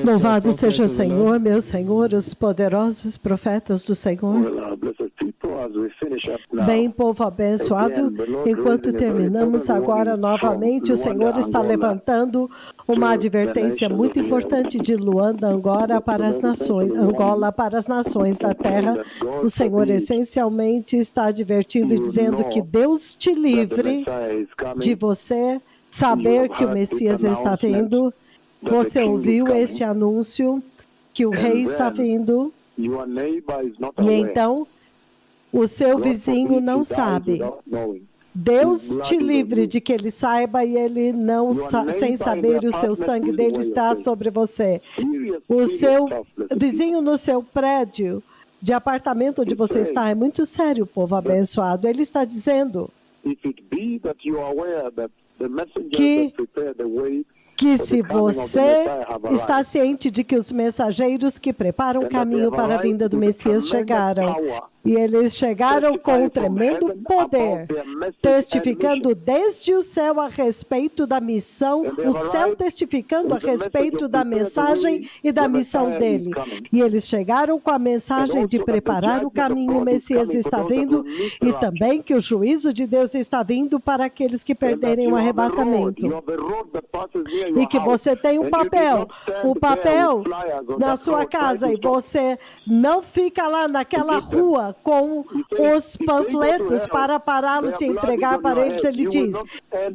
Louvado seja o Senhor, meu Senhor, os poderosos profetas do Senhor. Bem, povo abençoado, enquanto terminamos agora novamente, o Senhor está levantando uma advertência muito importante de Luanda, Angola para as nações da terra. O Senhor essencialmente está advertindo e dizendo que Deus te livre de você saber que o Messias está vindo. Você ouviu este anúncio que o rei está vindo, e então o seu vizinho não sabe. Deus te livre de que ele saiba e ele não sem saber, o seu sangue dele está sobre você. O seu vizinho no seu prédio de apartamento onde você está é muito sério, povo abençoado. Ele está dizendo que se você está ciente de que os mensageiros que preparam o caminho para a vinda do Messias chegaram, e eles chegaram com um tremendo poder, testificando desde o céu a respeito da missão, o céu testificando a respeito da mensagem e da missão dele. E eles chegaram com a mensagem de preparar o caminho, o Messias está vindo, e também que o juízo de Deus está vindo para aqueles que perderem o arrebatamento. E que você tem um papel na sua casa, e você não fica lá naquela rua com os panfletos para pará-los e entregar para eles. Ele diz,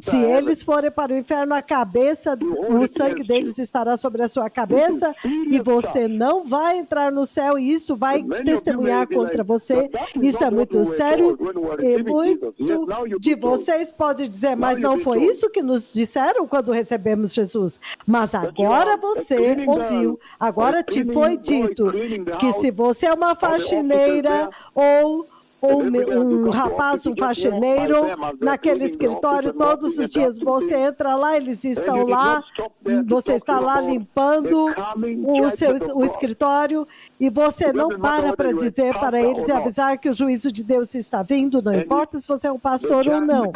se eles forem para o inferno, a cabeça, o sangue deles estará sobre a sua cabeça, e você não vai entrar no céu, e isso vai testemunhar contra você. Isso é muito sério, e muito de vocês pode dizer, mas não foi isso que nos disseram quando recebemos Jesus. Mas agora você ouviu, agora te foi dito que se você é uma faxineira ou um rapaz, um faxineiro, naquele escritório, todos os dias você entra lá, eles estão lá, você está lá limpando o escritório, e você não para dizer para eles e avisar que o juízo de Deus está vindo, não importa se você é um pastor ou não.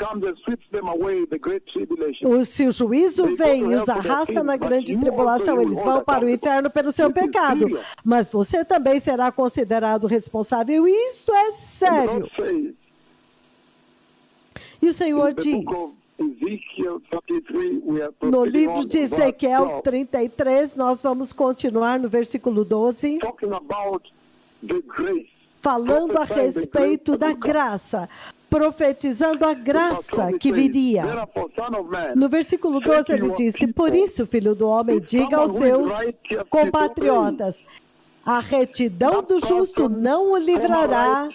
Se o juízo vem e os arrasta na grande tribulação, eles vão para o inferno pelo seu pecado, mas você também será considerado responsável, e isto é sério. E o Senhor diz, no livro de Ezequiel 33, nós vamos continuar no versículo 12, falando a respeito da graça, profetizando a graça que viria. No versículo 12 ele disse, por isso, filho do homem, diga aos seus compatriotas, a retidão do justo não o livrará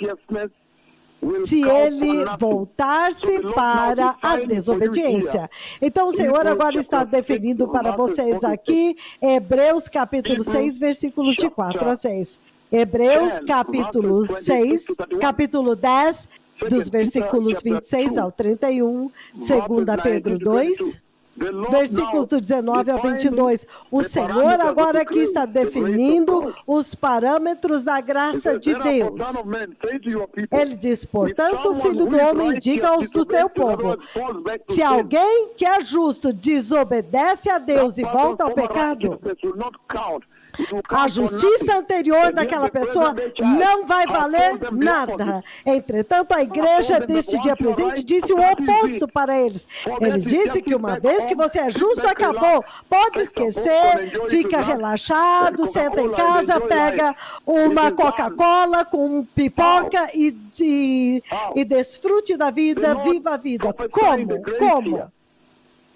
se ele voltar-se para a desobediência. Então, o Senhor agora está definindo para vocês aqui, Hebreus capítulo 6, versículos de 4 a 6. Hebreus capítulo 6, capítulo 10, dos versículos 26 ao 31, 2 Pedro 2, versículos do 19 ao 22. O Senhor agora aqui está definindo os parâmetros da graça de Deus. Ele diz, portanto, filho do homem, diga aos do teu povo, se alguém que é justo desobedece a Deus e volta ao pecado, a justiça anterior daquela pessoa não vai valer nada. Entretanto, a igreja deste dia presente disse o oposto para eles. Ele disse que uma vez que você é justo, acabou. Pode esquecer, fica relaxado, senta em casa, pega uma Coca-Cola com pipoca e desfrute da vida, viva a vida.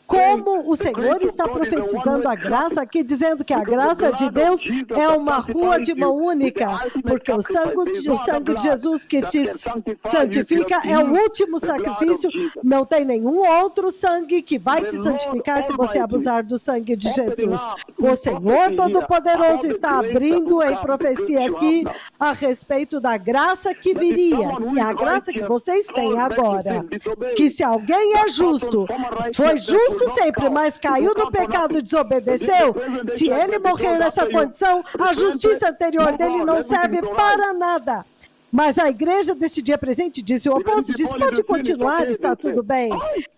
Como o Senhor está profetizando a graça aqui, dizendo que a graça de Deus é uma rua de mão única, porque o sangue de Jesus que te santifica é o último sacrifício, não tem nenhum outro sangue que vai te santificar se você abusar do sangue de Jesus. O Senhor Todo-Poderoso está abrindo em profecia aqui a respeito da graça que viria, e a graça que vocês têm agora, que se alguém é justo, foi justo sempre, mas caiu no pecado e desobedeceu, se ele morrer nessa condição, a justiça anterior dele não serve para nada. Mas a igreja deste dia presente disse, o oposto disse, pode continuar, está tudo bem.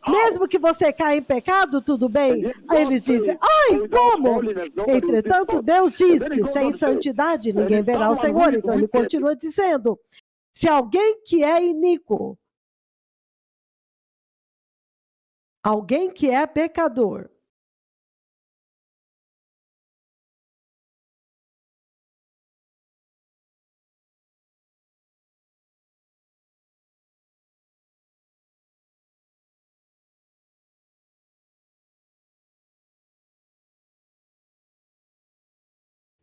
Mesmo que você caia em pecado, tudo bem. Aí eles dizem, ai, como? Entretanto, Deus diz que sem santidade ninguém verá o Senhor. Então ele continua dizendo, se alguém que é iníquo, alguém que é pecador,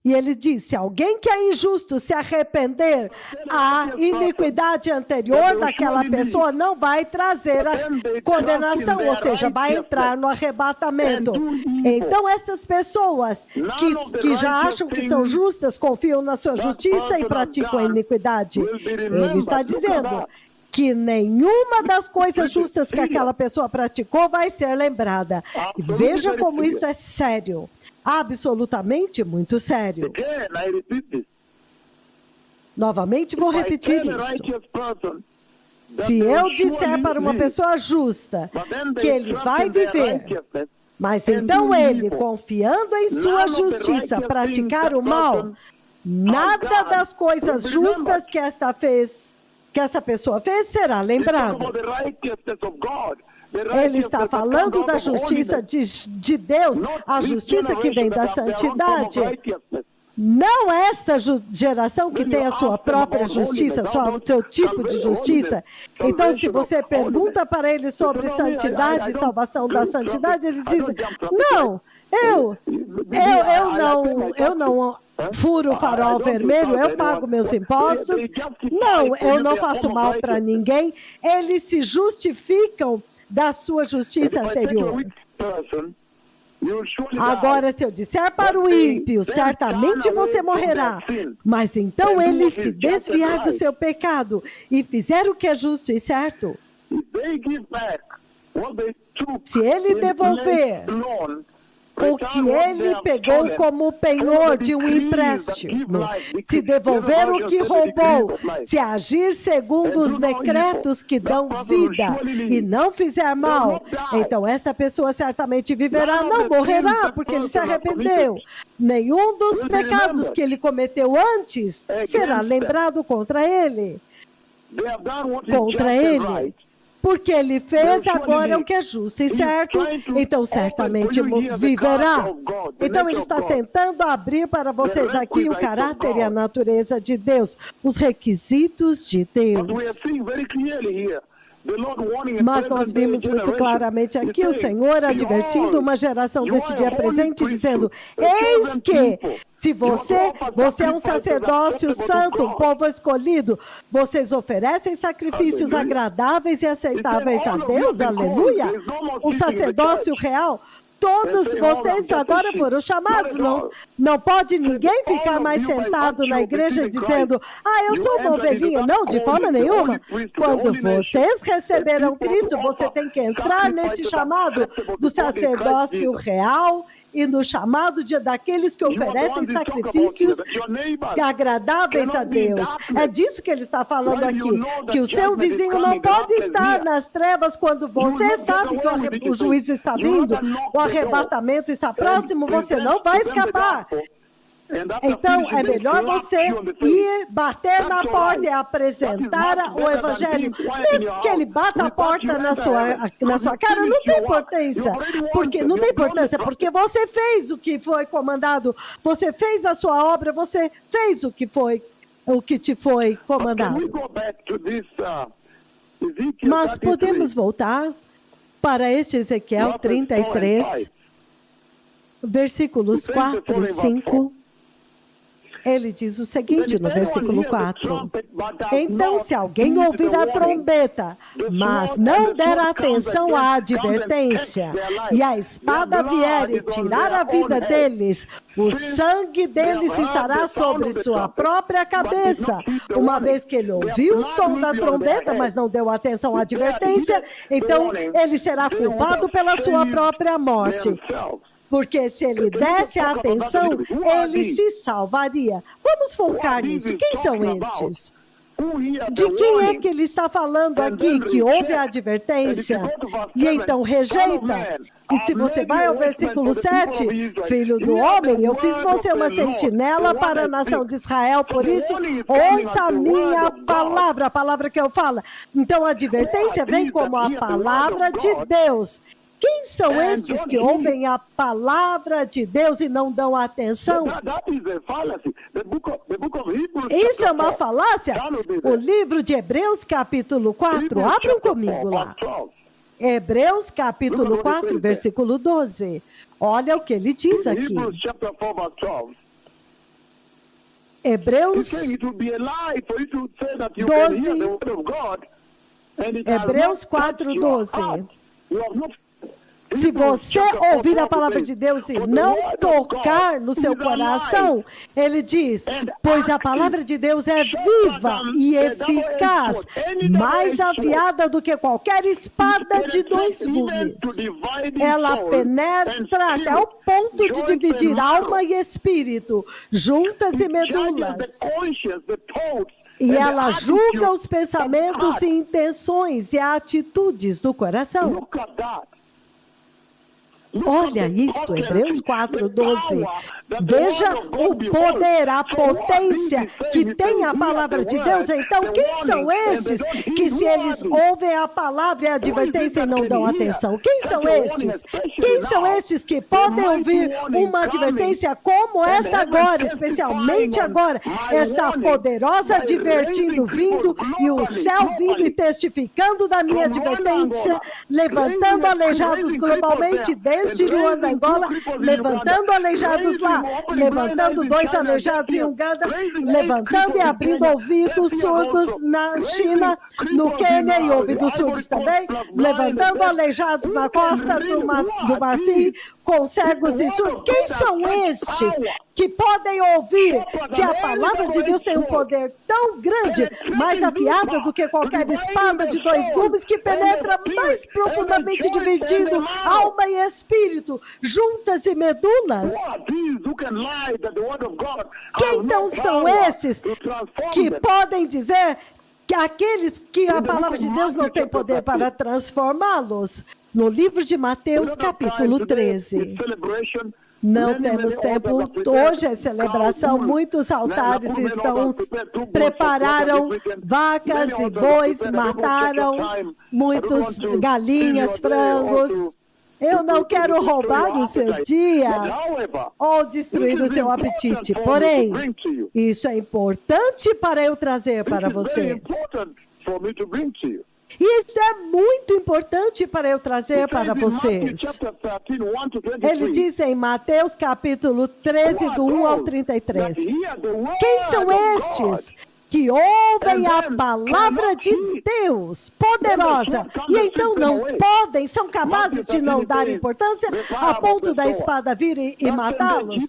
e ele disse, alguém que é injusto se arrepender, a iniquidade anterior daquela pessoa não vai trazer a condenação, ou seja, vai entrar no arrebatamento. Então, essas pessoas que já acham que são justas, confiam na sua justiça e praticam a iniquidade. Ele está dizendo que nenhuma das coisas justas que aquela pessoa praticou vai ser lembrada. Veja como isso é sério. Absolutamente muito sério. Novamente vou repetir isso. Se eu disser para uma pessoa justa que ele vai viver, mas então ele, confiando em sua justiça, praticar o mal, nada das coisas justas que essa pessoa fez será lembrado. Ele está falando da justiça de Deus, a justiça que vem da santidade. Não esta geração que tem a sua própria justiça, o seu tipo de justiça. Então, se você pergunta para eles sobre santidade, salvação da santidade, eles dizem, não, eu não furo o farol vermelho, eu pago meus impostos. Não, eu não faço mal para ninguém. Eles se justificam da sua justiça anterior. Agora, se eu disser para o ímpio, certamente você morrerá. Mas então ele se desviar do seu pecado e fizer o que é justo e certo, se ele devolver o que ele pegou como penhor de um empréstimo, se devolver o que roubou, se agir segundo os decretos que dão vida e não fizer mal, então esta pessoa certamente viverá, não morrerá, porque ele se arrependeu. Nenhum dos pecados que ele cometeu antes será lembrado contra ele. Porque ele fez agora o que é justo e certo, então certamente viverá. Então ele está tentando abrir para vocês aqui o caráter e a natureza de Deus, os requisitos de Deus. Mas nós vimos muito claramente aqui o Senhor advertindo uma geração deste dia presente, dizendo, eis que, se você é um sacerdócio santo, um povo escolhido, vocês oferecem sacrifícios agradáveis e aceitáveis a Deus, aleluia, um sacerdócio real. Todos vocês agora foram chamados, não pode ninguém ficar mais sentado na igreja dizendo, eu sou uma ovelhinha. Não, de forma nenhuma. Quando vocês receberam Cristo, você tem que entrar nesse chamado do sacerdócio real e no chamado daqueles que oferecem sacrifícios agradáveis a Deus. É disso que ele está falando aqui, que o seu vizinho não pode estar nas trevas quando você sabe que o juízo está vindo, o arrebatamento está próximo, você não vai escapar. Então, é melhor você ir bater na porta e apresentar o evangelho. Mesmo que ele bata a porta na sua cara, não tem importância. Porque você fez o que foi comandado, você fez a sua obra, você fez o que te foi comandado. Mas podemos voltar para este Ezequiel 33, versículos 4 e 5. Ele diz o seguinte no versículo 4. Então, se alguém ouvir a trombeta, mas não der atenção à advertência, e a espada vier e tirar a vida deles, o sangue deles estará sobre sua própria cabeça. Uma vez que ele ouviu o som da trombeta, mas não deu atenção à advertência, então ele será culpado pela sua própria morte. Porque se ele desse a atenção, ele se salvaria. Vamos focar nisso. Quem são estes? De quem é que ele está falando aqui, que ouve a advertência e então rejeita? E se você vai ao versículo 7, filho do homem, eu fiz você uma sentinela para a nação de Israel, por isso ouça a minha palavra, a palavra que eu falo. Então a advertência vem como a palavra de Deus. Quem são estes que ouvem a palavra de Deus e não dão atenção? Isso é uma falácia. O livro de Hebreus, capítulo 4, abram comigo lá. Hebreus, capítulo 4, versículo 12. Olha o que ele diz aqui. Hebreus 12. Hebreus 4, 12. Se você ouvir a palavra de Deus e não tocar no seu coração, ele diz, pois a palavra de Deus é viva e eficaz, mais afiada do que qualquer espada de 2 gumes. Ela penetra até o ponto de dividir alma e espírito, juntas e medulas. E ela julga os pensamentos e intenções e atitudes do coração. Olha isto, Hebreus 4, 12. Veja o poder, a potência que tem a palavra de Deus. Então, quem são estes que, se eles ouvem a palavra e a advertência e não dão atenção? Quem são estes? Quem são estes que podem ouvir uma advertência como esta agora, especialmente agora, esta poderosa advertindo vindo e o céu vindo e testificando da minha advertência, levantando aleijados globalmente desde Ruanda, Angola, levantando aleijados lá, levantando 2 aleijados em Uganda, levantando e abrindo ouvidos surdos na China, no Quênia e ouvidos surdos também, levantando aleijados na costa do Marfim, com cegos e surdos. Quem são estes que podem ouvir se a palavra de Deus tem um poder tão grande, mais afiado do que qualquer espada de 2 gumes, que penetra mais profundamente dividindo alma e espírito, juntas e medulas? Quem então são esses que podem dizer que aqueles que a palavra de Deus não tem poder para transformá-los? No livro de Mateus, capítulo 13. Não temos tempo. Hoje é celebração. Muitos altares prepararam vacas e bois, mataram muitos galinhas, frangos. Eu não quero roubar o seu dia ou destruir o seu apetite. Porém, isso é importante para eu trazer para vocês. Isso é muito importante para eu trazer para vocês. Ele diz em Mateus capítulo 13, do 1 ao 33. Quem são estes que ouvem a palavra de Deus poderosa e então não podem, são capazes de não dar importância a ponto da espada vir e matá-los?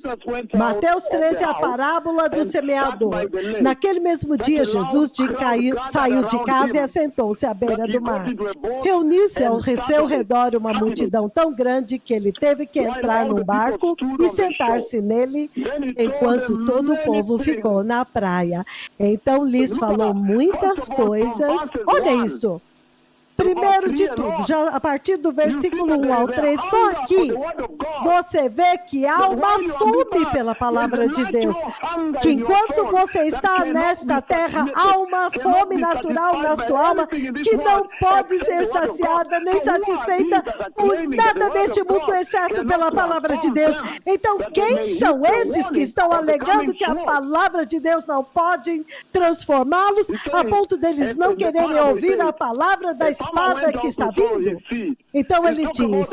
Mateus 13, a parábola do semeador. Naquele mesmo dia, Jesus saiu de casa e assentou-se à beira do mar. Reuniu-se ao seu redor uma multidão tão grande que ele teve que entrar num barco e sentar-se nele, enquanto todo o povo ficou na praia. Então lhes falou muitas coisas. Olha isto. Primeiro de tudo, já a partir do versículo 1 ao 3, só aqui, você vê que há uma fome pela palavra de Deus. Que enquanto você está nesta terra, há uma fome natural na sua alma que não pode ser saciada nem satisfeita por nada deste mundo, exceto pela palavra de Deus. Então, quem são esses que estão alegando que a palavra de Deus não pode transformá-los a ponto deles não quererem ouvir a palavra da espada que está vindo? Então ele diz,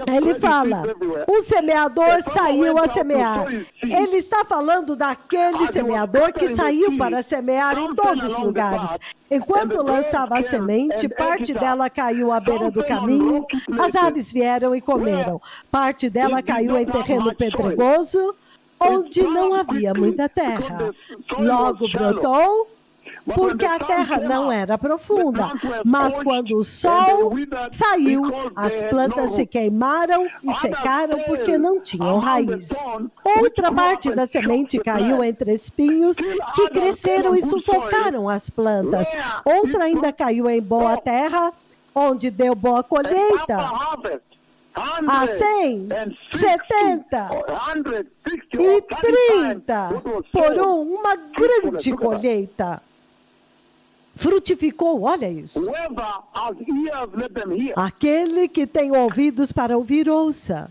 ele fala, um semeador saiu a semear. Ele está falando daquele semeador que saiu para semear em todos os lugares. Enquanto lançava a semente, parte dela caiu à beira do caminho, as aves vieram e comeram. Parte dela caiu em terreno pedregoso, onde não havia muita terra. Logo brotou, porque a terra não era profunda. Mas quando o sol saiu, as plantas se queimaram e secaram porque não tinham raiz. Outra parte da semente caiu entre espinhos que cresceram e sufocaram as plantas. Outra ainda caiu em boa terra, onde deu boa colheita. A 100, 70 e 30 por uma grande colheita. Frutificou, olha isso. Aquele que tem ouvidos para ouvir, ouça.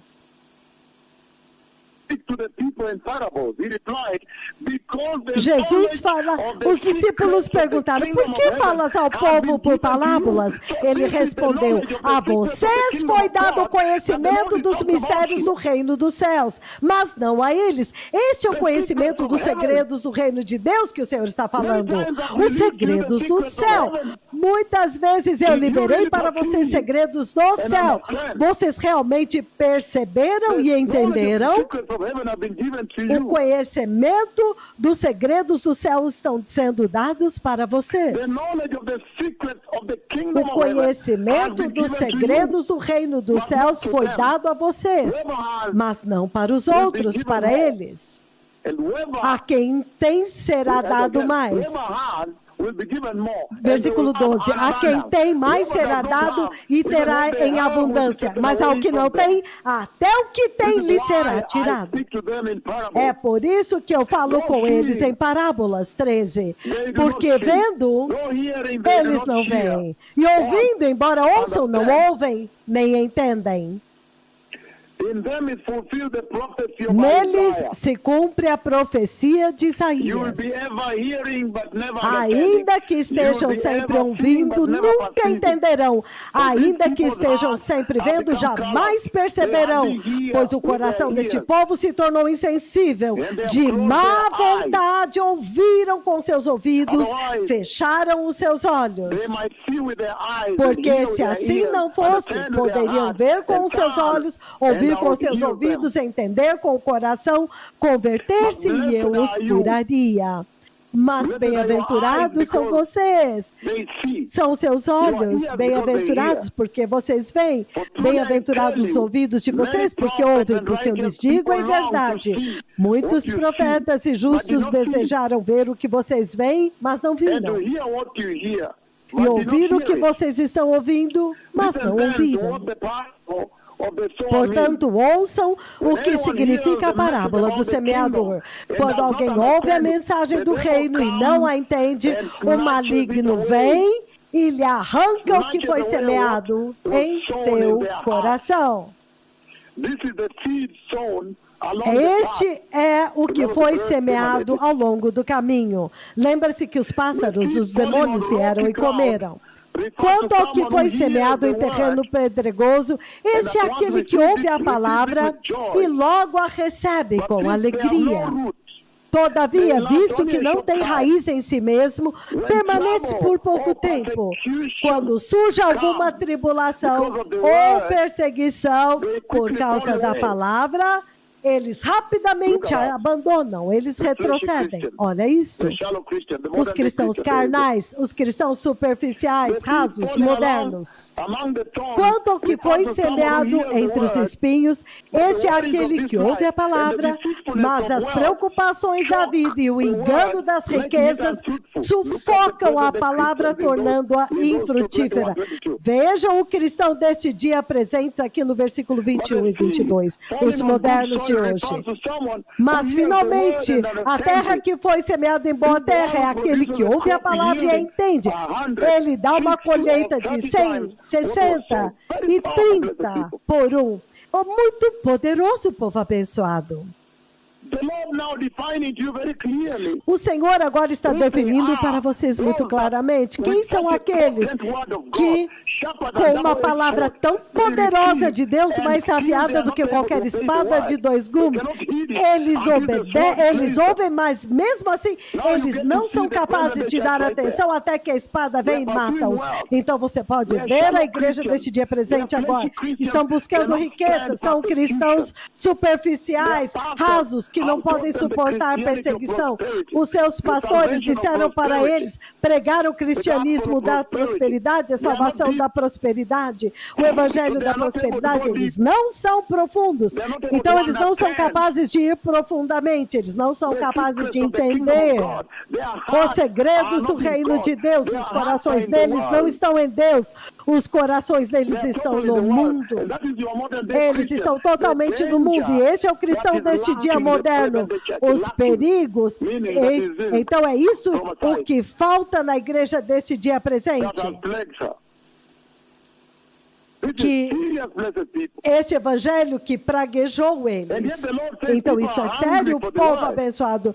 Jesus fala, os discípulos perguntaram, por que falas ao povo por parábolas? Ele respondeu, a vocês foi dado o conhecimento dos mistérios do reino dos céus, mas não a eles. Este é o conhecimento dos segredos do reino de Deus que o Senhor está falando. Os segredos do céu. Muitas vezes eu liberei para vocês segredos do céu. Vocês realmente perceberam e entenderam? O conhecimento dos segredos do céu estão sendo dados para vocês. O conhecimento dos segredos do reino dos céus foi dado a vocês, mas não para os outros, para eles. A quem tem será dado mais. Versículo 12, a quem tem mais será dado e terá em abundância, mas ao que não tem, até o que tem lhe será tirado. É por isso que eu falo com eles em parábolas 13, porque vendo, eles não veem, e ouvindo, embora ouçam, não ouvem, nem entendem. Neles se cumpre a profecia de Isaías. Ainda que estejam sempre ouvindo, nunca entenderão. Ainda que estejam sempre vendo, jamais perceberão. Pois o coração deste povo se tornou insensível. De má vontade ouviram com seus ouvidos, fecharam os seus olhos. Porque se assim não fosse, poderiam ver com os seus olhos, ouvir com seus ouvidos, entender com o coração, converter-se e eu os curaria. Mas bem-aventurados são vocês, são os seus olhos, bem-aventurados porque vocês veem, bem-aventurados os ouvidos de vocês porque ouvem, porque eu lhes digo em verdade, muitos profetas e justos desejaram ver o que vocês veem, mas não viram. E ouvir o que vocês estão ouvindo, mas não ouviram. Portanto, ouçam o que significa a parábola do semeador. Quando alguém ouve a mensagem do reino e não a entende, o maligno vem e lhe arranca o que foi semeado em seu coração. Este é o que foi semeado ao longo do caminho. Lembra-se que os pássaros, os demônios vieram e comeram. Quanto ao que foi semeado em terreno pedregoso, este é aquele que ouve a palavra e logo a recebe com alegria. Todavia, visto que não tem raiz em si mesmo, permanece por pouco tempo. Quando surge alguma tribulação ou perseguição por causa da palavra, eles rapidamente a abandonam, eles retrocedem. Olha isto. Os cristãos carnais, os cristãos superficiais, rasos, modernos. Quanto ao que foi semeado entre os espinhos, este é aquele que ouve a palavra, mas as preocupações da vida e o engano das riquezas sufocam a palavra, tornando-a infrutífera. Vejam o cristão deste dia presentes aqui no versículo 21 e 22. Os modernos de hoje. Mas finalmente, a terra que foi semeada em boa terra é aquele que ouve a palavra e a entende. Ele dá uma colheita de 100, 60 e 30 por um. Oh, muito poderoso, povo abençoado. O Senhor agora está definindo para vocês muito claramente quem são aqueles que, com uma palavra tão poderosa de Deus, mais afiada do que qualquer espada de dois gumes, eles ouvem, mas mesmo assim, eles não são capazes de dar atenção até que a espada vem e mata-os. Então você pode ver a igreja deste dia presente agora. Estão buscando riqueza, são cristãos superficiais, rasos, que não podem podem suportar perseguição. Os seus pastores disseram para eles pregar o cristianismo da prosperidade, a salvação da prosperidade, o evangelho da prosperidade. Eles não são profundos. Então, eles não são capazes de ir profundamente. Eles não são capazes de entender os segredos do reino de Deus. Os corações deles não estão em Deus. Os corações deles estão no mundo. Eles estão totalmente no mundo. E esse é o cristão deste dia moderno. Os perigos. Então é isso o que falta na igreja deste dia presente. Que este evangelho que praguejou eles. Então isso é sério, povo abençoado.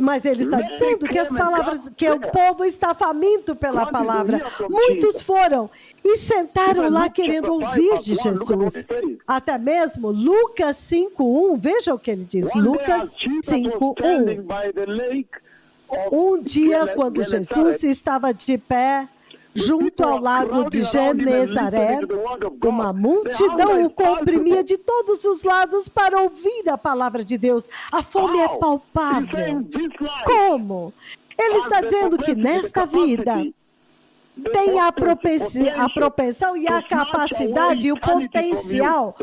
Mas ele está dizendo que as palavras, que o povo está faminto pela palavra. Muitos foram e sentaram lá querendo ouvir de Jesus. Até mesmo Lucas 5:1, veja o que ele diz. Lucas 5:1. Um dia, quando Jesus estava de pé junto ao lago de Genezaré, uma multidão o comprimia de todos os lados para ouvir a palavra de Deus. A fome é palpável. Como? Ele está dizendo que nesta vida tem a propensão e a capacidade e o potencial.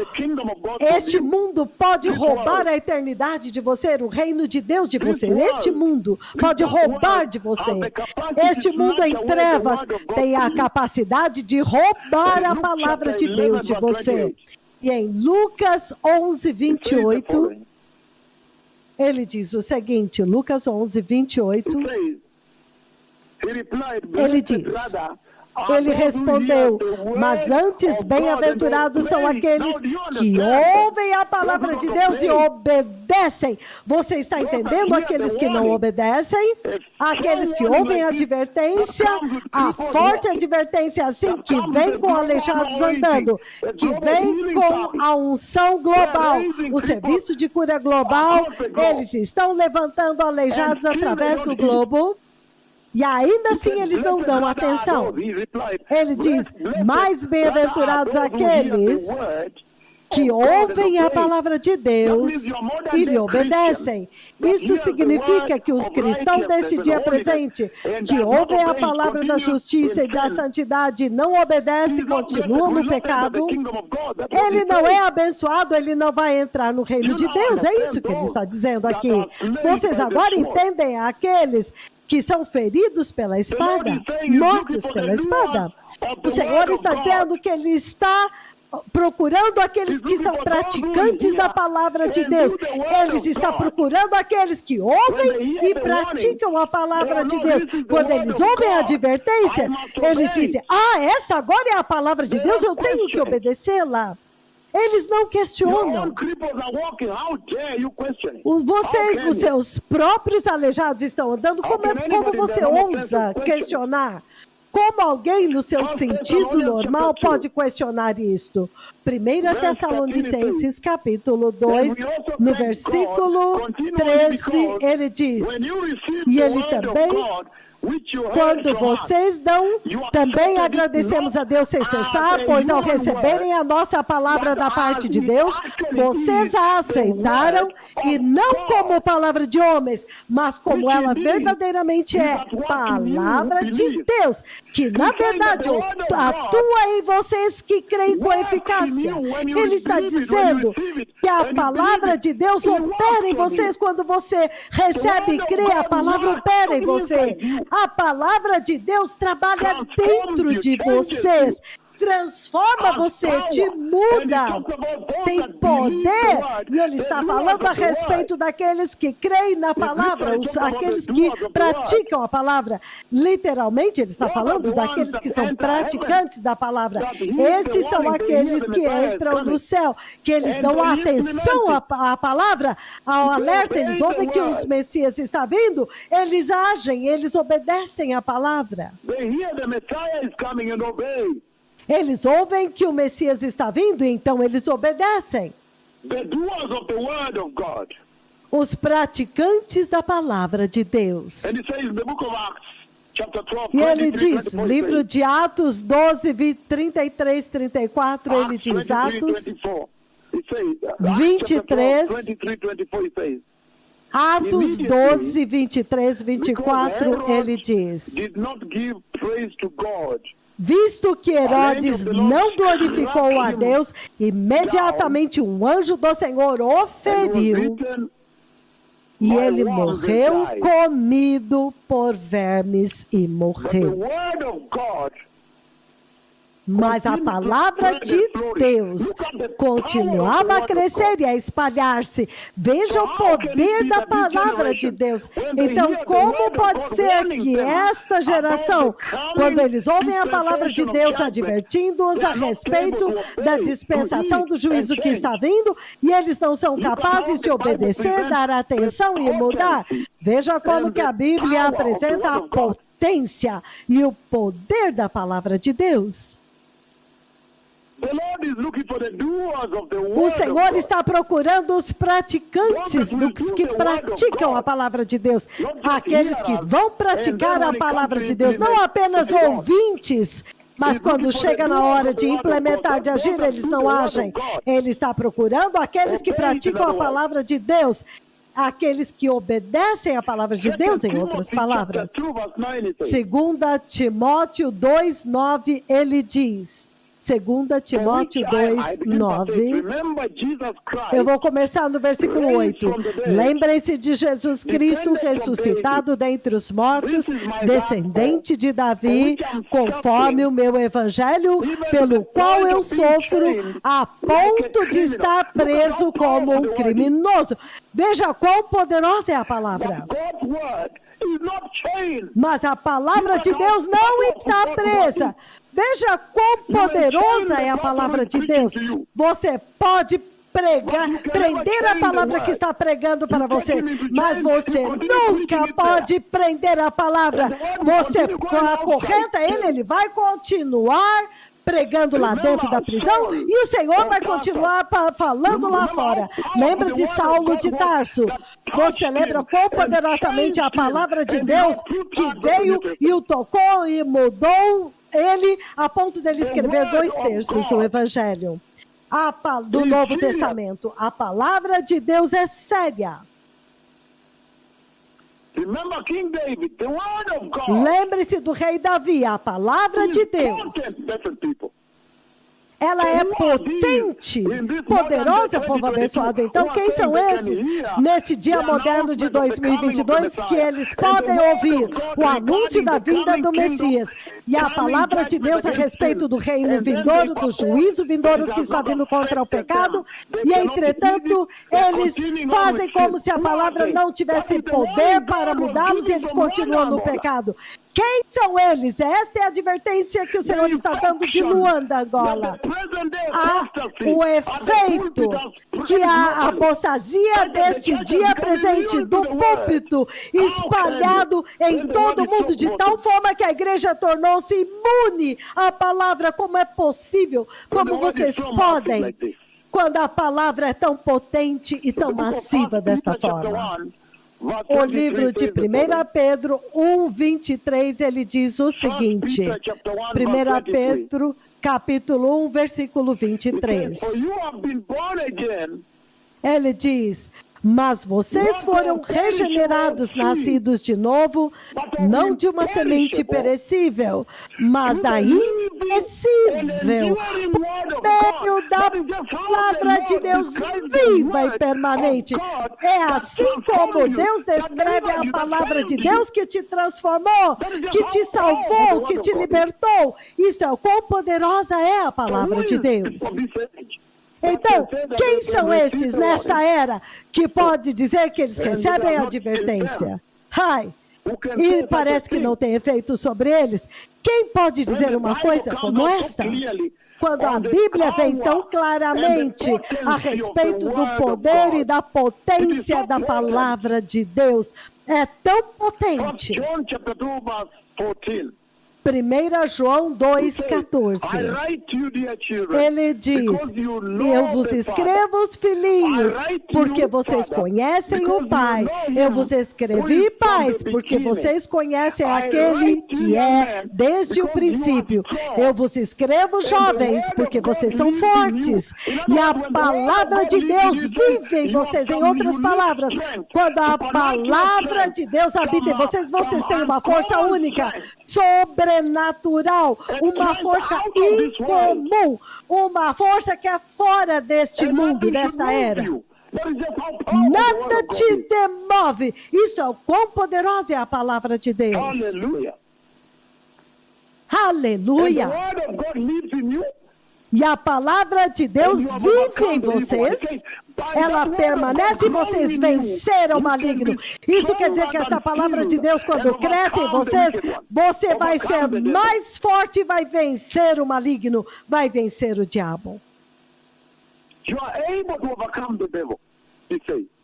Este mundo pode roubar a eternidade de você, o reino de Deus de você. Este mundo pode roubar de você. Este mundo em trevas tem a capacidade de roubar a palavra de Deus de você. E em Lucas 11:28, ele diz o seguinte, Lucas 11:28, ele diz, ele respondeu, mas antes bem-aventurados são aqueles que ouvem a palavra de Deus e obedecem. Você está entendendo? Aqueles que não obedecem, aqueles que ouvem a advertência, a forte advertência assim, que vem com aleijados andando, que vem com a unção global, o serviço de cura global, eles estão levantando aleijados através do globo. E ainda assim eles não dão atenção. Ele diz, mais bem-aventurados aqueles que ouvem a palavra de Deus e lhe obedecem. Isso significa que o cristão deste dia presente, que ouve a palavra da justiça e da santidade e não obedece, continua no pecado, ele não é abençoado, ele não vai entrar no reino de Deus. É isso que ele está dizendo aqui. Vocês agora entendem aqueles que são feridos pela espada, mortos pela espada. O Senhor está dizendo que Ele está procurando aqueles que são praticantes da palavra de Deus. Ele está procurando aqueles que ouvem e praticam a palavra de Deus. Quando eles ouvem a advertência, eles dizem, essa agora é a palavra de Deus, eu tenho que obedecê-la. Eles não questionam. Vocês, os seus próprios aleijados estão andando. Como você ousa questionar? Como alguém no seu sentido normal pode questionar isto? 1 Tessalonicenses capítulo 2, no versículo 13, ele diz, e ele também, quando vocês dão, também agradecemos a Deus sem cessar, pois ao receberem a nossa palavra da parte de Deus, vocês a aceitaram, e não como palavra de homens, mas como ela verdadeiramente é, palavra de Deus, que na verdade atua em vocês que creem com eficácia. Ele está dizendo que a palavra de Deus opera em vocês quando você recebe e crê, a palavra opera em você. A palavra de Deus trabalha dentro de vocês, transforma você, te muda, tem poder. E ele está falando a respeito daqueles que creem na palavra, aqueles que praticam a palavra. Literalmente, ele está falando daqueles que são praticantes da palavra. Estes são aqueles que entram no céu, que eles dão atenção à palavra, ao alerta, eles ouvem que o Messias está vindo, eles agem, eles obedecem à palavra. Eles ouvem que o Messias está vindo, então eles obedecem. Os praticantes da palavra de Deus. E ele diz, livro de Atos 12, 33, 34, ele diz, Atos 23, Atos 12, 23, 24, ele diz: visto que Herodes não glorificou a Deus, imediatamente um anjo do Senhor o feriu e ele morreu comido por vermes e morreu. Mas a palavra de Deus continuava a crescer e a espalhar-se. Veja o poder da palavra de Deus. Então, como pode ser que esta geração, quando eles ouvem a palavra de Deus advertindo-os a respeito da dispensação do juízo que está vindo, e eles não são capazes de obedecer, dar atenção e mudar? Veja como que a Bíblia apresenta a potência e o poder da palavra de Deus. O Senhor está procurando os praticantes, dos que praticam a palavra de Deus. Aqueles que vão praticar a palavra de Deus, não apenas ouvintes, mas quando chega na hora de implementar, de agir, eles não agem. Ele está procurando aqueles que praticam a palavra de Deus, aqueles que obedecem a palavra de Deus, em outras palavras. 2 Timóteo 2:9, ele diz... 2 Timóteo 2:9. Eu vou começar no versículo 8. Lembrem-se de Jesus Cristo ressuscitado dentre os mortos, descendente de Davi, conforme o meu evangelho, pelo qual eu sofro, a ponto de estar preso como um criminoso. Veja quão poderosa é a palavra. Mas a palavra de Deus não está presa. Veja quão poderosa é a palavra de Deus. Você pode prender a palavra que está pregando para você, mas você nunca pode prender a palavra. Você acorrenta ele vai continuar pregando lá dentro da prisão e o Senhor vai continuar falando lá fora. Lembra de Saulo de Tarso? Você lembra quão poderosamente a palavra de Deus que veio e o tocou e mudou ele a ponto dele escrever 2/3 do Evangelho do Novo Testamento. A palavra de Deus é séria. Lembre-se do rei Davi, a palavra de Deus. Ela é potente, poderosa, povo abençoado. Então, quem são esses, neste dia moderno de 2022, que eles podem ouvir o anúncio da vinda do Messias e a palavra de Deus a respeito do reino vindouro, do juízo vindouro que está vindo contra o pecado, e, entretanto, eles fazem como se a palavra não tivesse poder para mudá-los e eles continuam no pecado. Quem são eles? Esta é a advertência que o Senhor está dando de Luanda, Angola. O efeito que a apostasia deste dia presente do púlpito espalhado em todo o mundo, de tal forma que a igreja tornou-se imune à palavra. Como é possível? Como vocês podem? Quando a palavra é tão potente e tão massiva desta forma. O livro de 1 Pedro 1:23, ele diz o seguinte, 1 Pedro, capítulo 1, versículo 23. Ele diz, mas vocês foram regenerados, nascidos de novo, não de uma semente perecível, mas da imperecível, por meio da palavra de Deus viva e permanente. É assim como Deus descreve a palavra de Deus que te transformou, que te salvou, que te libertou. Isso é o quão poderosa é a palavra de Deus. Então, quem são esses nessa era que pode dizer que eles recebem a advertência? E parece que não tem efeito sobre eles. Quem pode dizer uma coisa como esta? Quando a Bíblia vem tão claramente a respeito do poder e da potência da palavra de Deus, é tão potente. 1 João 2,14. Ele diz, eu vos escrevo, os filhinhos, porque vocês conhecem o Pai. Eu vos escrevi, pais, porque vocês conhecem aquele que é desde o princípio. Eu vos escrevo, jovens, porque vocês são fortes. E a palavra de Deus vive em vocês. Em outras palavras, quando a palavra de Deus habita em vocês, vocês têm uma força única, sobrenatural, uma força incomum, uma força que é fora deste mundo, desta era. Nada te demove. Isso é o quão poderosa é a palavra de Deus. Aleluia. E a palavra de Deus vive em vocês. Ela permanece e vocês venceram o maligno. Isso quer dizer que esta palavra de Deus, quando cresce em vocês, você vai ser mais forte e vai vencer o maligno, vai vencer o diabo.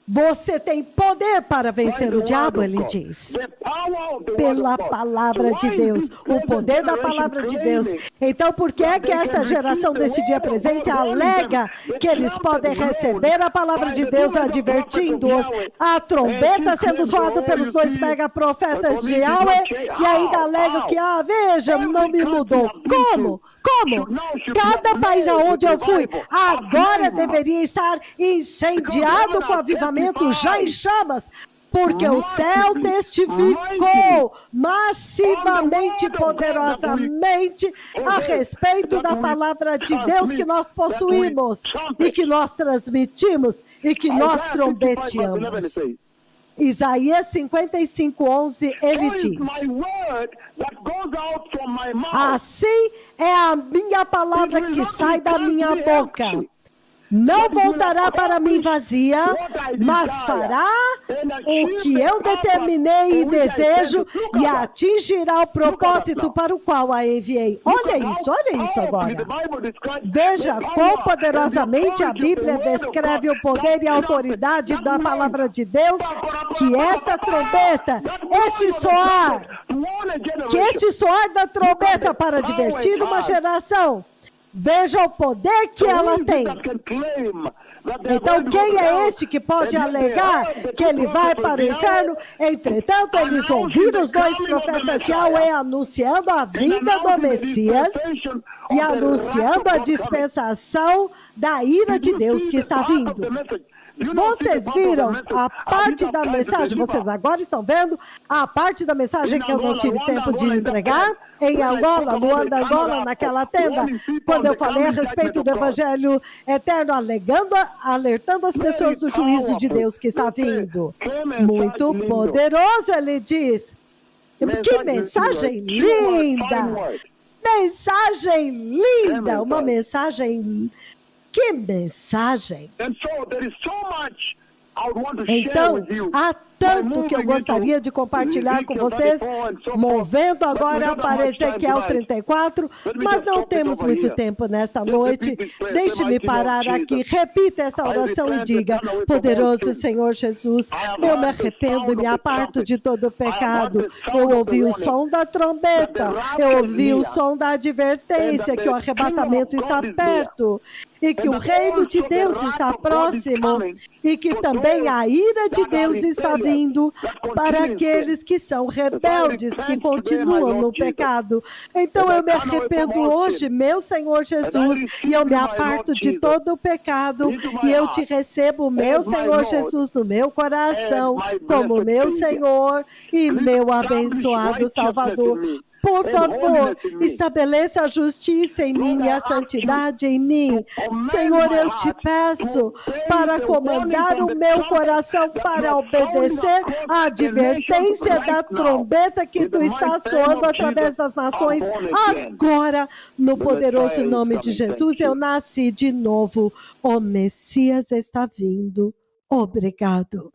Você tem poder para vencer o diabo, ele diz. Pela palavra de Deus. O poder da palavra de Deus. Então, por que é que esta geração deste dia presente alega que eles podem receber a palavra de Deus advertindo-os? A trombeta sendo soada pelos 2 megaprofetas de Yahweh e ainda alegam que, veja, não me mudou. Como? Cada país aonde eu fui, agora deveria estar incendiado com avivamento já em chamas, porque o céu testificou massivamente, poderosamente, a respeito da palavra de Deus que nós possuímos, e que nós transmitimos, e que nós trombeteamos. Isaías 55:11, ele diz, assim é a minha palavra que sai da minha boca. Não voltará para mim vazia, mas fará o que eu determinei e desejo e atingirá o propósito para o qual a enviei. Olha isso agora. Veja quão poderosamente a Bíblia descreve o poder e a autoridade da palavra de Deus, que esta trombeta, este soar da trombeta para divertir uma geração, veja o poder que ela tem. Então, quem é este que pode alegar que ele vai para o inferno? Entretanto, eles ouviram os 2 profetas de Yahweh anunciando a vinda do Messias e anunciando a dispensação da ira de Deus que está vindo. Vocês viram a parte da mensagem, vocês agora estão vendo a parte da mensagem que eu não tive tempo de entregar em Angola, Luanda, Angola, naquela tenda, quando eu falei a respeito do Evangelho Eterno, alertando as pessoas do juízo de Deus que está vindo. Muito poderoso, ele diz. Que mensagem linda! Mensagem linda! Uma mensagem... Que mensagem! Então, há tanto que eu gostaria de compartilhar com vocês, movendo agora para Ezequiel 34, mas não temos muito tempo nesta noite. Deixe-me parar aqui, repita esta oração e diga, poderoso Senhor Jesus, eu me arrependo e me aparto de todo o pecado. Eu ouvi o som da trombeta, eu ouvi o som da advertência que o arrebatamento está perto, e que o reino de Deus está próximo, e que também a ira de Deus está vindo para aqueles que são rebeldes, que continuam no pecado. Então eu me arrependo hoje, meu Senhor Jesus, e eu me aparto de todo o pecado, e eu te recebo, meu Senhor Jesus, no meu coração, como meu Senhor e meu abençoado Salvador. Por favor, estabeleça a justiça em mim e a santidade em mim. Senhor, eu te peço para comandar o meu coração para obedecer à advertência da trombeta que tu estás soando através das nações. Agora, no poderoso nome de Jesus, eu nasci de novo. O Messias está vindo. Obrigado.